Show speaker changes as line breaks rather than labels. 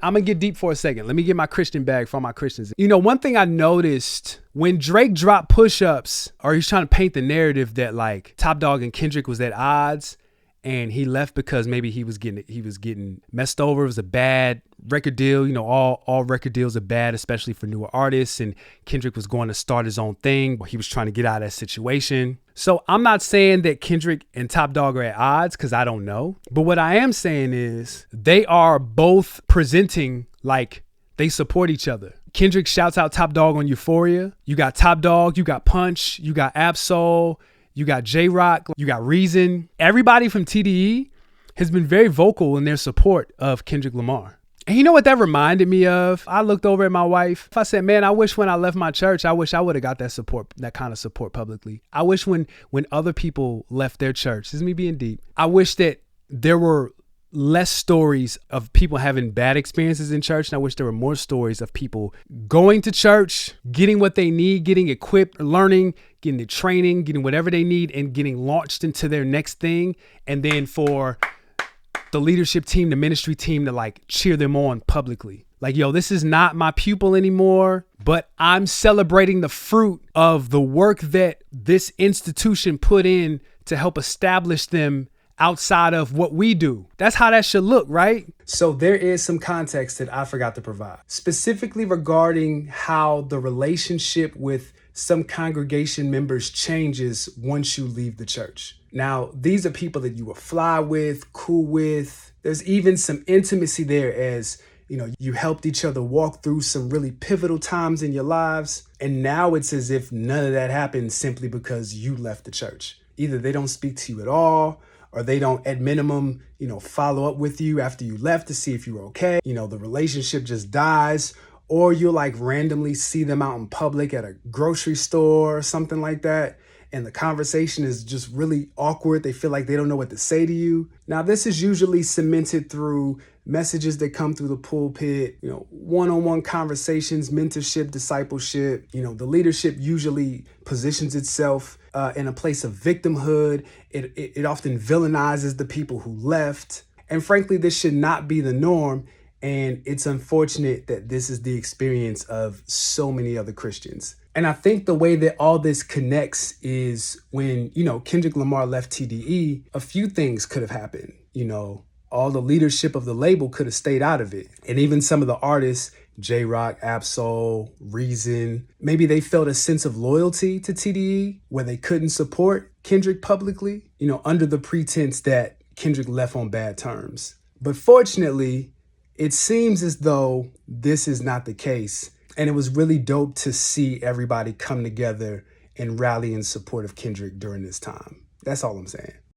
I'm gonna get deep for a second. Let me get my Christian bag for all my Christians. You know, one thing I noticed when Drake dropped Push Ups, or he's trying to paint the narrative that like Top Dawg and Kendrick was at odds, and he left because maybe he was getting messed over. It was a bad record deal. You know, all record deals are bad, especially for newer artists. And Kendrick was going to start his own thing, but he was trying to get out of that situation. So I'm not saying that Kendrick and Top Dawg are at odds, because I don't know. But what I am saying is they are both presenting like they support each other. Kendrick shouts out Top Dawg on Euphoria. You got Top Dawg, you got Punch, you got Ab-Soul, you got J-Rock, you got Reason. Everybody from TDE has been very vocal in their support of Kendrick Lamar. And you know what that reminded me of? I looked over at my wife. I said, man, I wish when I left my church, I wish I would have got that support, that kind of support publicly. I wish when other people left their church, this is me being deep, I wish that there were less stories of people having bad experiences in church. And I wish there were more stories of people going to church, getting what they need, getting equipped, learning, getting the training, getting whatever they need, and getting launched into their next thing. And then for the leadership team, the ministry team to like cheer them on publicly. Like, yo, this is not my pupil anymore, but I'm celebrating the fruit of the work that this institution put in to help establish them outside of what we do. That's how that should look, right? So there is some context that I forgot to provide, specifically regarding how the relationship with some congregation members changes once you leave the church. Now, these are people that you will fly with, cool with. There's even some intimacy there as, you know, you helped each other walk through some really pivotal times in your lives. And now it's as if none of that happened simply because you left the church. Either they don't speak to you at all, or they don't at minimum, you know, follow up with you after you left to see if you were okay. You know, the relationship just dies, or you'll like randomly see them out in public at a grocery store or something like that. And the conversation is just really awkward. They feel like they don't know what to say to you. Now, this is usually cemented through messages that come through the pulpit, you know, one-on-one conversations, mentorship, discipleship. You know, the leadership usually positions itself in a place of victimhood. It often villainizes the people who left. And frankly, this should not be the norm. And it's unfortunate that this is the experience of so many other Christians. And I think the way that all this connects is when, you know, Kendrick Lamar left TDE, a few things could have happened. You know, all the leadership of the label could have stayed out of it. And even some of the artists, J-Rock, Ab-Soul, Reason, maybe they felt a sense of loyalty to TDE where they couldn't support Kendrick publicly, you know, under the pretense that Kendrick left on bad terms. But fortunately, it seems as though this is not the case. And it was really dope to see everybody come together and rally in support of Kendrick during this time. That's all I'm saying.